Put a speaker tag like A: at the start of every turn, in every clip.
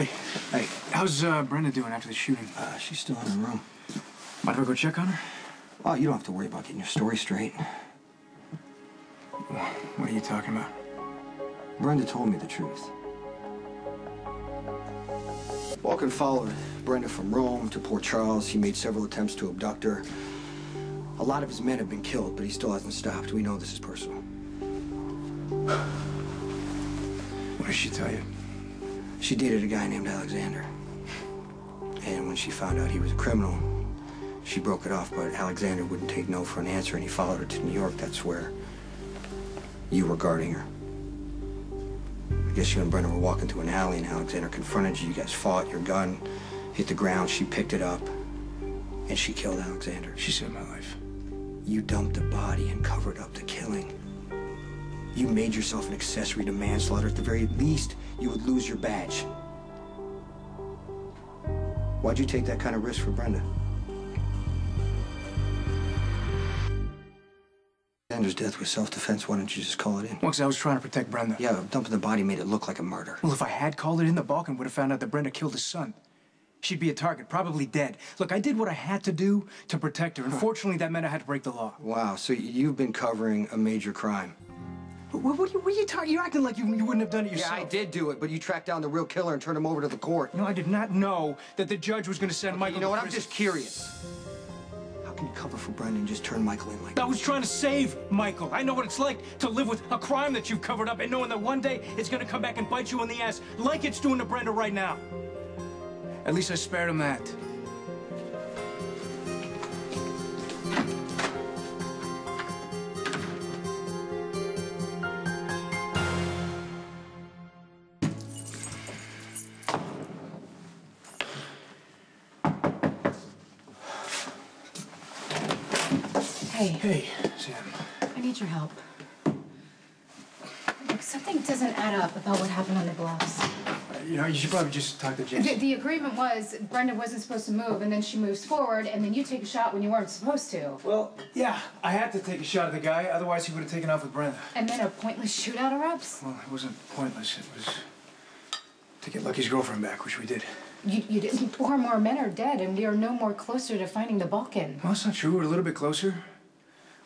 A: Hey, how's Brenda doing after the shooting?
B: She's still in her room.
A: Might I go check on her?
B: Oh, you don't have to worry about getting your story straight.
A: What are you talking about?
B: Brenda told me the truth. Balkan followed Brenda from Rome to Port Charles. He made several attempts to abduct her. A lot of his men have been killed, but he still hasn't stopped. We know this is personal.
A: What did she tell you?
B: She dated a guy named Alexander. And when she found out he was a criminal, she broke it off, but Alexander wouldn't take no for an answer, and he followed her to New York. That's where you were guarding her. I guess you and Brenda were walking through an alley, and Alexander confronted you. You guys fought. Your gun hit the ground. She picked it up, and she killed Alexander.
A: She saved my life.
B: You dumped the body and covered up the killing. You made yourself an accessory to manslaughter. At the very least, you would lose your badge. Why'd you take that kind of risk for Brenda? Alexander's death was self-defense. Why don't you just call it in?
A: Well, 'cause I was trying to protect Brenda.
B: Yeah, dumping the body made it look like a murder.
A: Well, if I had called it in, the Balkan would have found out that Brenda killed his son. She'd be a target, probably dead. Look, I did what I had to do to protect her. Unfortunately, that meant I had to break the law.
B: Wow, so you've been covering a major crime.
A: What are you talking? You're acting like you wouldn't have done it yourself.
B: Yeah, I did do it, but you tracked down the real killer and turned him over to the court.
A: No, I did not know that the judge was going to send Michael.
B: You know what?
A: to
B: I'm
A: prison.
B: just curious. How can you cover for Brenda and just turn Michael in like that?
A: I was trying to save Michael. I know what it's like to live with a crime that you've covered up and knowing that one day it's going to come back and bite you in the ass like it's doing to Brenda right now. At least I spared him that. Hey, Sam.
C: I need your help. Look, something doesn't add up about what happened on the bluffs.
A: You should probably just talk to Jason.
C: The agreement was Brenda wasn't supposed to move, and then she moves forward, and then you take a shot when you weren't supposed to.
A: Well, yeah, I had to take a shot at the guy, otherwise he would have taken off with Brenda.
C: And then a pointless shootout erupts?
A: Well, it wasn't pointless. It was to get Lucky's girlfriend back, which we did.
C: You didn't. 4 more men are dead, and we are no more closer to finding the Balkan.
A: Well, that's not true. We're a little bit closer.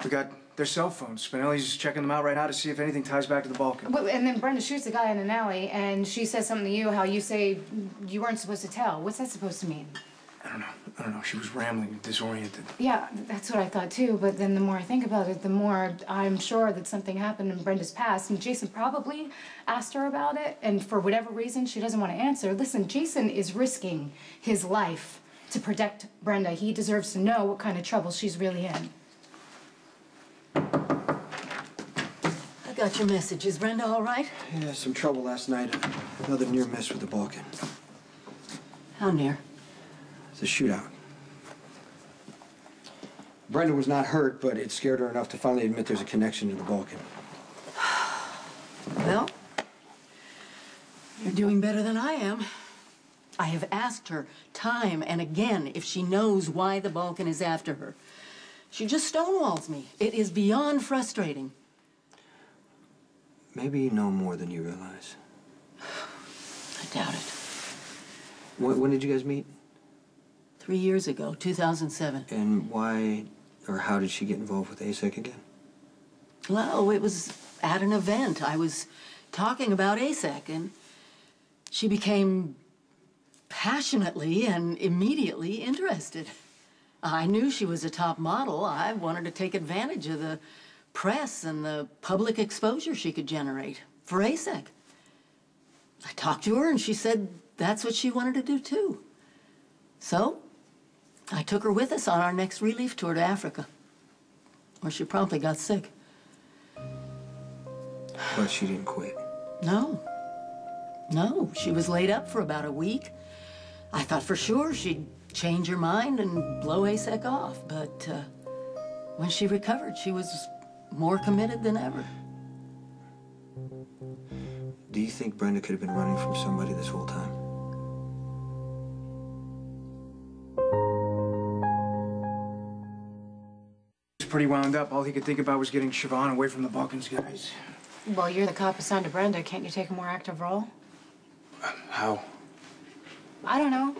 A: We got their cell phones. Spinelli's checking them out right now to see if anything ties back to the Balkan.
C: Well, and then Brenda shoots the guy in an alley, and she says something to you, how you say you weren't supposed to tell. What's that supposed to mean?
A: I don't know. She was rambling, disoriented.
C: Yeah, that's what I thought too, but then the more I think about it, the more I'm sure that something happened in Brenda's past, and Jason probably asked her about it, and for whatever reason, she doesn't want to answer. Listen, Jason is risking his life to protect Brenda. He deserves to know what kind of trouble she's really in.
D: I got your message. Is Brenda all right?
B: Yeah, some trouble last night. Another near miss with the Balkan.
D: How near?
B: The shootout. Brenda was not hurt, but it scared her enough to finally admit there's a connection to the Balkan.
D: Well, you're doing better than I am. I have asked her time and again if she knows why the Balkan is after her. She just stonewalls me. It is beyond frustrating.
B: Maybe you know more than you realize.
D: I doubt it.
B: When did you guys meet?
D: 3 years ago, 2007.
B: And why or how did she get involved with ASEC again?
D: Well, it was at an event. I was talking about ASEC, and she became passionately and immediately interested. I knew she was a top model. I wanted to take advantage of the press and the public exposure she could generate for ASEC. I talked to her, and she said that's what she wanted to do, too. So, I took her with us on our next relief tour to Africa, where she promptly got sick.
B: But she didn't quit.
D: No. No, she was laid up for about a week. I thought for sure she'd change her mind and blow ASEC off, but when she recovered, she was more committed than ever.
B: Do you think Brenda could have been running from somebody this whole time?
A: He was pretty wound up. All he could think about was getting Siobhan away from the Balkans guys.
C: Well, you're the cop assigned to Brenda. Can't you take a more active role?
A: How?
C: I don't know,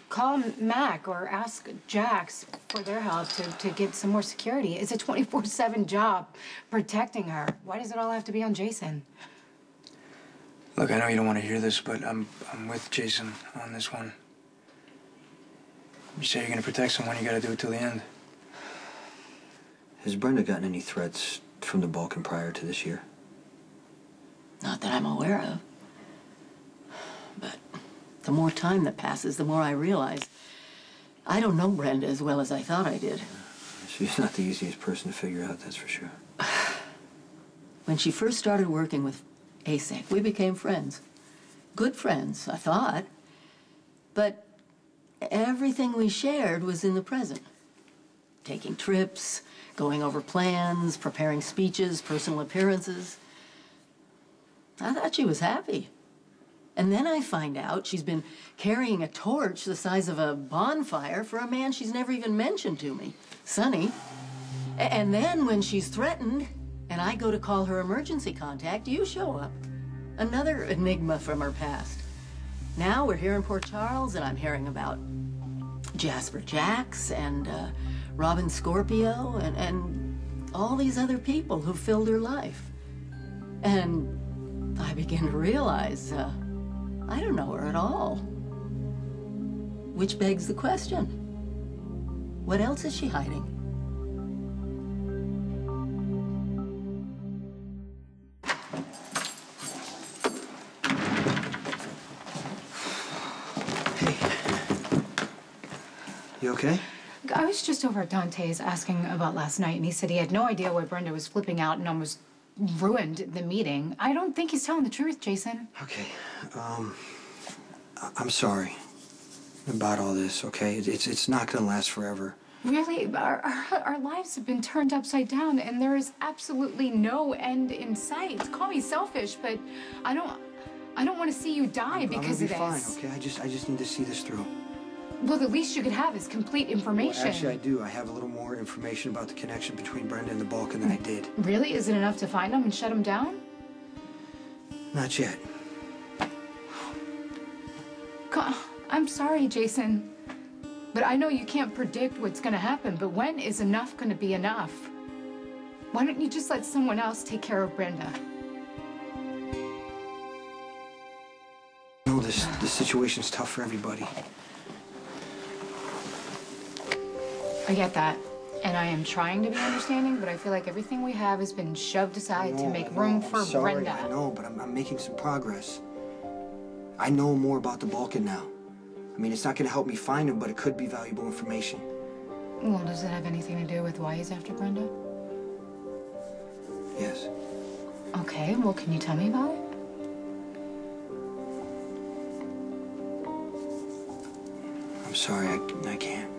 C: call Mac or ask Jax for their help to get some more security. It's a 24/7 job protecting her. Why does it all have to be on Jason?
B: Look, I know you don't want to hear this, but I'm with Jason on this one. You say you're gonna protect someone, you gotta do it till the end. Has Brenda gotten any threats from the Balkan prior to this year?
D: Not that I'm aware of. But the more time that passes, the more I realize I don't know Brenda as well as I thought I did.
B: She's not the easiest person to figure out, that's for sure.
D: When she first started working with ASEC, we became friends. Good friends, I thought. But everything we shared was in the present. Taking trips, going over plans, preparing speeches, personal appearances. I thought she was happy. And then I find out she's been carrying a torch the size of a bonfire for a man she's never even mentioned to me, Sonny. And then when she's threatened, and I go to call her emergency contact, you show up. Another enigma from her past. Now we're here in Port Charles, and I'm hearing about Jasper Jax and Robin Scorpio and all these other people who filled her life. And I begin to realize I don't know her at all. Which begs the question, what else is she hiding?
B: You okay?
C: I was just over at Dante's asking about last night, and he said he had no idea why Brenda was flipping out and almost ruined the meeting. I don't think he's telling the truth, Jason.
B: Okay, I'm sorry about all this, okay? It's not gonna last forever.
C: Really, our lives have been turned upside down, and there is absolutely no end in sight. Call me selfish, but I don't want to see you die because of this.
B: I'm gonna be fine, okay? I just need to see this through.
C: Well, the least you could have is complete information.
B: Well, actually, I do. I have a little more information about the connection between Brenda and the Balkan than I did.
C: Really? Is it enough to find him and shut him down?
B: Not yet.
C: I'm sorry, Jason, but I know you can't predict what's going to happen, but when is enough going to be enough? Why don't you just let someone else take care of Brenda?
B: No, this situation's tough for everybody.
C: I get that, and I am trying to be understanding, but I feel like everything we have has been shoved aside to make room for Brenda.
B: I know, but I'm making some progress. I know more about the Balkan now. I mean, it's not going to help me find him, but it could be valuable information.
C: Well, does it have anything to do with why he's after Brenda?
B: Yes.
C: Okay, well, can you tell me about it?
B: I'm sorry, I can't.